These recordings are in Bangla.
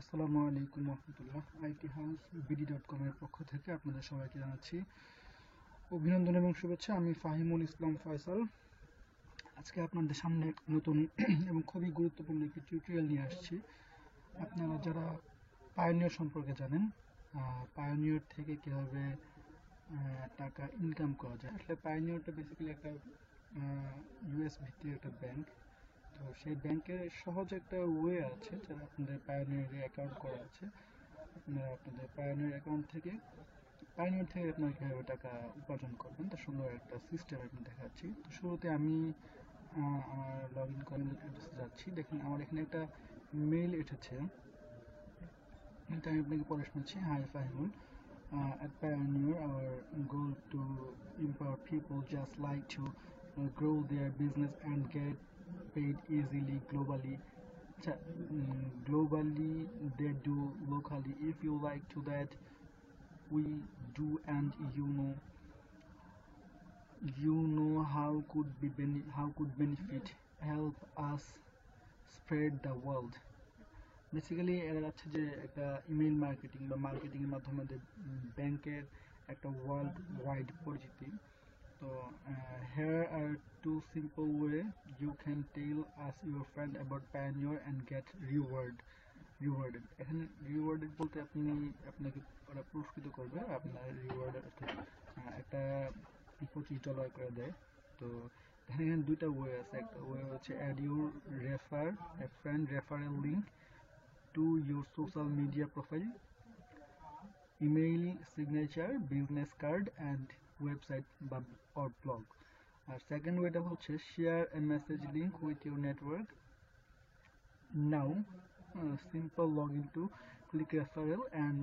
আসসালামু আলাইকুম রহমতুল্লাহ। আইটি হাউস বিডি.কম এর পক্ষ থেকে আপনাদের সবাইকে জানাচ্ছি অভিনন্দন এবং শুভেচ্ছা। আমি ফাহিমুল ইসলাম ফয়সাল। আজকে আপনাদের সামনে এক নতুন এবং খুবই গুরুত্বপূর্ণ একটি টিউটোরিয়াল নিয়ে আসছি। আপনারা যারা পায়োনিয়র সম্পর্কে জানেন, পায়োনিয়র থেকে কীভাবে টাকা ইনকাম করা যায়। আসলে পায়োনিয়রটা বেসিক্যালি একটা ইউএস ভিত্তিক একটা ব্যাংক। তো সেই ব্যাংকের সহজ একটা ওয়ে আছে, যারা আপনাদের পায়োনিয়রে অ্যাকাউন্ট করা আছে, আপনারা আপনাদের পায়োনিয়র অ্যাকাউন্ট থেকে আপনারা কীভাবে টাকা উপার্জন করবেন তার সুন্দর একটা সিস্টেম আমি দেখাচ্ছি। তো শুরুতে আমি আমার লগ ইন করার অ্যাড্রেসে যাচ্ছি। দেখুন আমার এখানে একটা মেইল এসেছে, এটা আমি আপনাকে পড়ে শোনাচ্ছি। Hi Fahimul, at Pioneer our goal to empower people just like to grow their business and get paid easily globally. Globally they do locally. If you like to that we do, and you know how could benefit, help us spread the world. Basically এরা যাচ্ছে যে একটা ইমেল মার্কেটিং বা মার্কেটিং এর মাধ্যমে ব্যাংকের একটা ওয়ার্ল্ড ওয়াইড পরিচিতি। তো here are two simple way you can tell us your friend about Pioneer and get rewarded. এখানে রিওয়ার্ডেড বলতে আপনাকে ওরা পুরস্কৃত করবে। আপনার রিওয়ার্ড একটা $25 করে দেয়। তো এখানে দুইটা ওয়ে আছে। একটা ওয়ে হচ্ছে add your refer a friend referral link to your social media profile, email signature, business card and website or blog. আর সেকেন্ড ওয়েটা হচ্ছে share a message link with your network. Now simple login to click referral and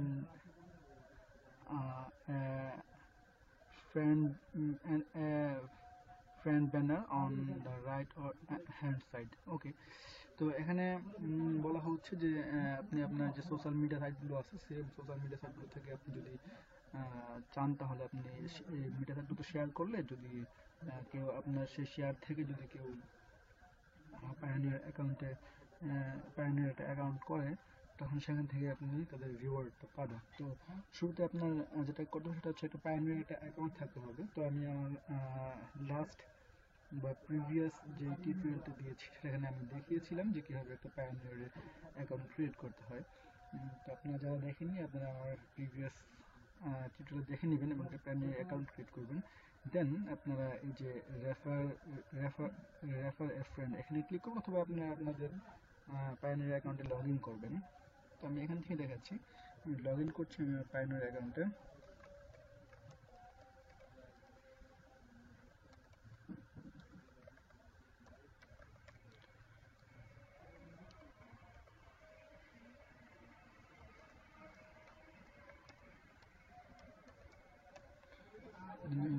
friend and friend banner on the right or hand side. ওকে, তো এখানে বলা হচ্ছে যে আপনি আপনার যে সোশ্যাল মিডিয়া সাইটগুলো আছে, সেম সোশ্যাল মিডিয়া সাইটগুলো থেকে আপনি যদি চান তাহলে আপনি এই মিডিয়া সাইটগুলো শেয়ার করলে, যদি কেউ আপনার সেই শেয়ার থেকে যদি কেউ পায়োনিয়র একটা অ্যাকাউন্ট করে, তখন সেখান থেকে আপনি তাদের রিওয়ার্ডটা পাবেন। তো শুরুতে আপনার যেটা করতে হবে সেটা হচ্ছে একটা পায়োনিয়র একটা অ্যাকাউন্ট থাকতে হবে। তো আমি আমার লাস্ট বা প্রিভিয়াস যে টিউটোরিয়ালটা দিয়েছি সেখানে আমি দেখিয়েছিলাম যে কীভাবে একটা পায়োনিয়রের অ্যাকাউন্ট ক্রিয়েট করতে হয়। তো আপনারা যারা দেখেননি, আপনারা আমার প্রিভিয়াস টিউটোরিয়াল দেখে নেবেন এবং একটা পায়োনিয়র অ্যাকাউন্ট ক্রিয়েট করবেন। দেন আপনারা এই যে রেফার এ ফ্রেন্ড এখানে ক্লিক করবেন, অথবা আপনারা আপনাদের পায়োনিয়র অ্যাকাউন্টে লগ ইন করবেন। তো আমি এখান থেকে দেখাচ্ছি, আমি লগ ইন করছি আমার পায়োনিয়র অ্যাকাউন্টে।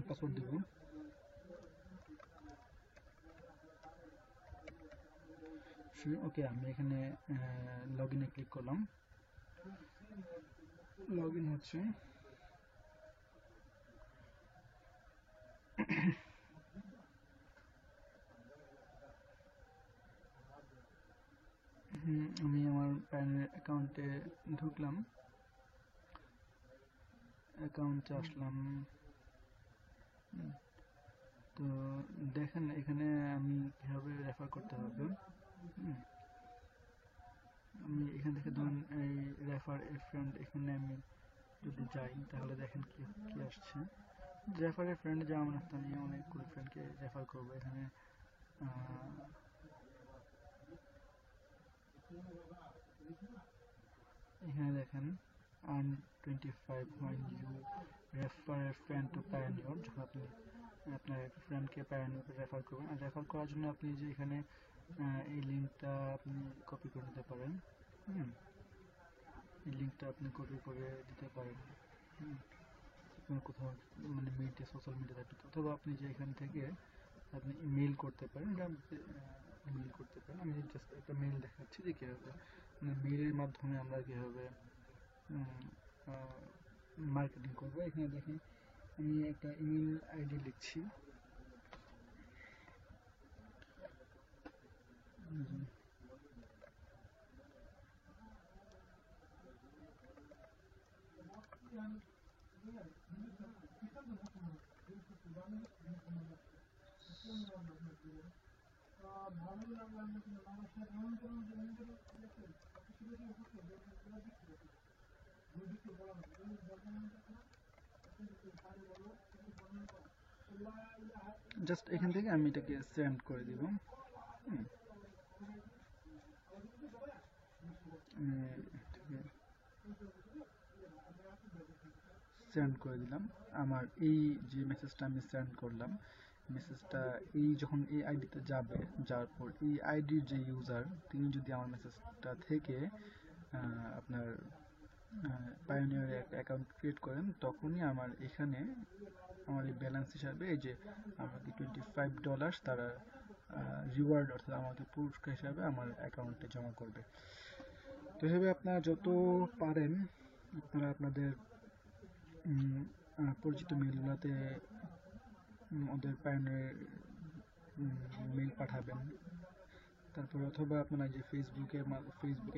পাসওয়ার্ড দেবো। ওকে, আমি এখানে লগ ইনে ক্লিক করলাম। লগ ইন হচ্ছে। আমি আমার পায়োনিয়র অ্যাকাউন্টে ঢুকলাম, অ্যাকাউন্টে আসলাম। তো দেখেন এখানে আমি কীভাবে রেফার করতে হবে। আমি এখান থেকে ধরুন এই রেফার এ ফ্রেন্ড, এখানে আমি যদি যাই তাহলে দেখেন কি আসছে। রেফার এ ফ্রেন্ড যেমন আমি অনেকগুলো ফ্রেন্ডকে রেফার করবো। এখানে দেখেন earn 25 when you refer a friend to Pioneer। যখন আপনি আপনার ফ্রেন্ডকে পায়োনিয়রে রেফার করবেন, আর রেফার করার জন্য আপনি যে এখানে এই লিঙ্কটা আপনি কপি করে নিতে পারেন। এই লিঙ্কটা আপনি কপি করে দিতে পারেন কোথাও, মানে মিডিয়া সোশ্যাল মিডিয়া সাইটে, অথবা আপনি যে এখান থেকে আপনি ইমেল করতে পারেন। এটা ইমেল করতে পারেন। আমি জাস্ট একটা মেল দেখাচ্ছি যে কীভাবে মেলের মাধ্যমে আমরা কীভাবে মার্কেটিং করবো। এখানে দেখেন আমি একটা ইমেল আইডি লিখছি। জাস্ট এখান থেকে আমি এটাকে সেন্ড করে দিব। সেন্ড করে দিলাম। আমার এই যে মেসেজটা আমি সেন্ড করলাম, মেসেজটা এই যখন এই আইডিতে যাবে, যাওয়ার পর এই আইডির যে ইউজার তিনি যদি আমার মেসেজটা থেকে আপনার পায়োনিয়ার একটা অ্যাকাউন্ট ক্রিয়েট করেন, তখনই আমার এখানে আমার এই ব্যালেন্স হিসাবে এই যে আমাকে $25 তারা রিওয়ার্ড অর্থাৎ আমাকে পুরস্কার হিসাবে আমার অ্যাকাউন্টে জমা করবে। তো এভাবে আপনারা যত পারেন আপনারা আপনাদের পরিচিত মেলগুলোতে ওদের পায়োনিয়ার মেল পাঠাবেন। তারপর অথবা আপনারা যে ফেসবুকে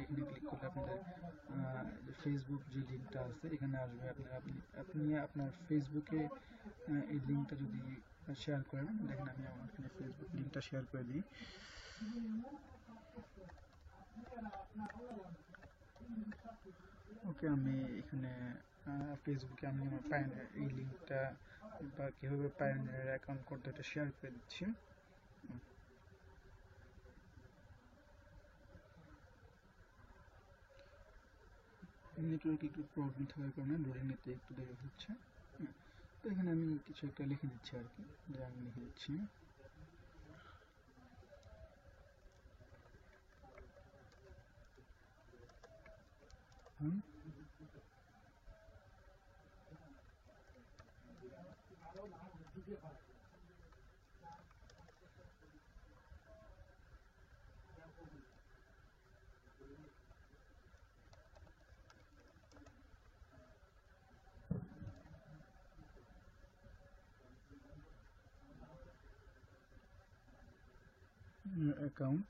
এখানে ক্লিক করলে আপনাদের ফেসবুক যে লিঙ্কটা আছে এখানে আসবে। আপনি আপনার ফেসবুকে এই লিঙ্কটা যদি শেয়ার করেন, দেখেন আমি আমার এখানে ফেসবুক লিঙ্কটা শেয়ার করে দিই। ওকে, আমি এখানে ফেসবুকে আমি আমার পায়োনিয়ার এই লিঙ্কটা বা কীভাবে পায়োনিয়ার অ্যাকাউন্ট করতে এটা শেয়ার করে দিচ্ছি। নেটওয়ার্ক একটু প্রবলেম থাকার কারণে লোডিং নিতে একটু দেরি হচ্ছে। তো এখানে আমি কিছু একটা লিখে দিচ্ছি আর কি, যে আমি লিখে দিচ্ছি অ্যাকাউন্ট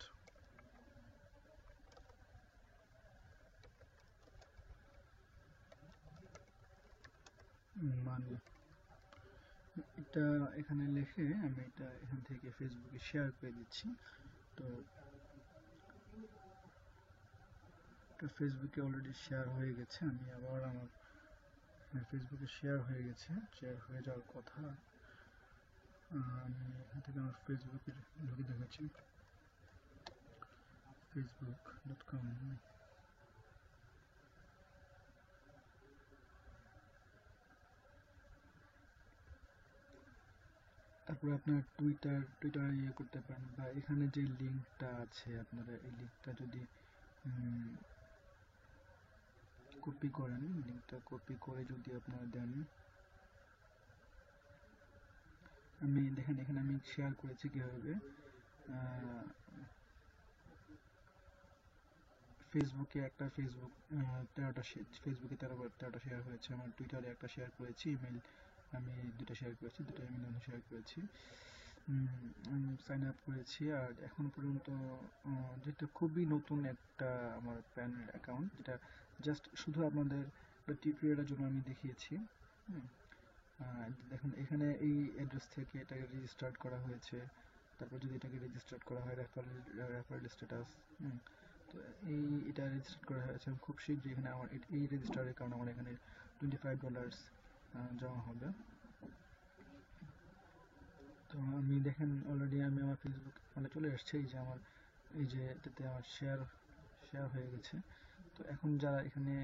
মানে এটা এখানে লিখে আমি এটা এখান থেকে ফেসবুকে শেয়ার করে দিচ্ছি। তো এটা ফেসবুকে অলরেডি শেয়ার হয়ে গেছে। আমি আবার আমার ফেসবুকে শেয়ার হয়ে গেছে, শেয়ার হয়ে যাওয়ার কথা। আমি এখান থেকে আমার ফেসবুকে ঢুকে দেখাচ্ছি, facebook.com। তারপরে আপনার টুইটারে ইয়ে করতে পারেন, বা এখানে যে লিঙ্কটা আছে আপনারা এই লিঙ্কটা যদি কপি করেন, লিঙ্কটা কপি করে যদি আপনারা দেন, আমি দেখেন এখানে আমি শেয়ার করেছি কীভাবে ফেসবুকে একটা ফেসবুকে 13টা শেয়ার হয়েছে। আমার টুইটারে একটা শেয়ার করেছি, ইমেল আমি দুটো শেয়ার করেছি, দুটো ইমেল আমি শেয়ার করেছি, সাইন আপ করেছি। আর এখন পর্যন্ত যেটা খুবই নতুন একটা আমার প্যানের অ্যাকাউন্ট, যেটা জাস্ট শুধু আপনাদের টিউটোরিয়ালের জন্য আমি দেখিয়েছি। দেখুন এখানে এই অ্যাড্রেস থেকে এটাকে রেজিস্টার্ড করা হয়েছে। তারপর যদি এটাকে রেজিস্টার্ড করা হয় রেফারেল স্ট্যাটাস, তো এটা রেজিস্টার করা হয়েছে। খুব শীঘ্রই এখানে আমার এই রেজিস্টারের কারণে আমার এখানে $25 জমা হবে। তো আমি দেখেন অলরেডি আমি আমার ফেসবুক মানে চলে এসছে, এই যে আমার এই যে এটাতে আমার শেয়ার হয়ে গেছে। তো এখন যারা এখানে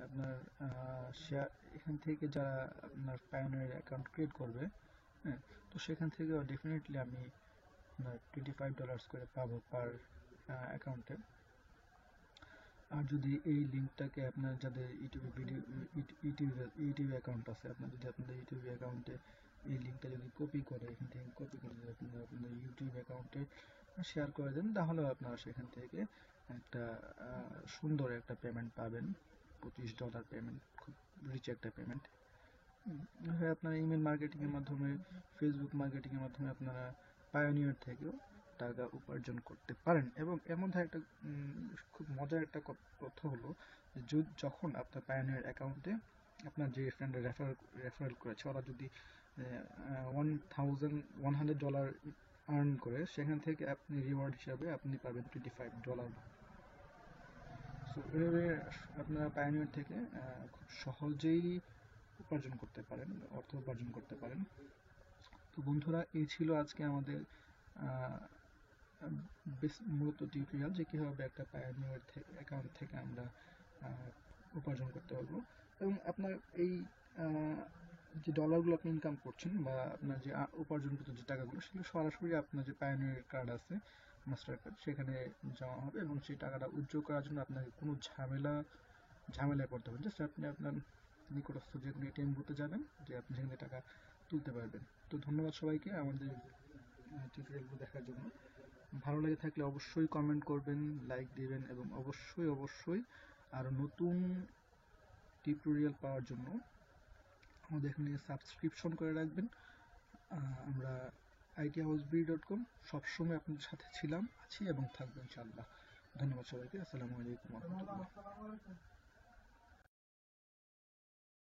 আপনার শেয়ার এখান থেকে যারা আপনার পায়োনিয়ার অ্যাকাউন্ট ক্রিয়েট করবে, হ্যাঁ, তো সেখান থেকে ডেফিনেটলি আমি $25 করে পাবো পার অ্যাকাউন্টে। আর যদি এই লিঙ্কটাকে আপনার যাদের ইউটিউব অ্যাকাউন্ট আছে, আপনাদের ইউটিউব অ্যাকাউন্টে এই লিঙ্কটা যদি কপি করে এখান থেকে কপি করে যদি আপনাদের ইউটিউব অ্যাকাউন্টে শেয়ার করে দেন, তাহলেও আপনারা সেখান থেকে একটা সুন্দর একটা পেমেন্ট পাবেন, $25 পেমেন্ট, খুব রিচ একটা পেমেন্ট। আপনার ইমেল মার্কেটিংয়ের মাধ্যমে, ফেসবুক মার্কেটিংয়ের মাধ্যমে আপনারা পায়োনিয়ার থেকেও টাকা উপার্জন করতে পারেন। এবং এর মধ্যে একটা খুব মজার একটা তথ্য হলো, যখন আপনার পায়োনিয়ার অ্যাকাউন্টে আপনার যে ফ্রেন্ড রেফারেল করেছে ওরা যদি $1,100 আর্ন করে, সেখান থেকে আপনি রিওয়ার্ড হিসাবে আপনি পাবেন $25। সো এভাবে আপনারা পায়োনিয়ার থেকে খুব সহজেই উপার্জন করতে পারেন, অর্থ উপার্জন করতে পারেন। তো বন্ধুরা, এই ছিল আজকে আমাদের মূলত টিউটোরিয়াল যে কীভাবে একটা পায়োনিয়ার অ্যাকাউন্ট থেকে আমরা উপার্জন করতে পারবো। এবং আপনার এই যে ডলারগুলো আপনি ইনকাম করছেন বা আপনার যে উপার্জনকৃত যে টাকাগুলো, সেগুলো সরাসরি আপনার যে পায়োনিয়ার কার্ড আছে, মাস্টার কার্ড, সেখানে জমা হবে এবং সেই টাকাটা উইথড্র করার জন্য আপনাকে কোনো ঝামেলায় পড়তে হবে। জাস্ট আপনি আপনার নিকটস্থ যে কোনো এটিএম বুথে যাবেন, যে আপনি সেখানে টাকা তুলতে পারবেন। তো ধন্যবাদ সবাইকে আমাদের টিউটোরিয়ালগুলো দেখার জন্য। ভালো লেগে থাকলে অবশ্যই কমেন্ট করবেন, লাইক দিবেন এবং অবশ্যই আরও নতুন টিউটোরিয়াল পাওয়ার জন্য আমাদের এখানে সাবস্ক্রিপশন করে রাখবেন। আমরা ithouseb.com সবসময় আপনাদের সাথে ছিলাম, আছি এবং থাকবো ইনশাআল্লাহ। ধন্যবাদ সবাইকে। আসসালামু আলাইকুম ওয়া রাহমাতুল্লাহ।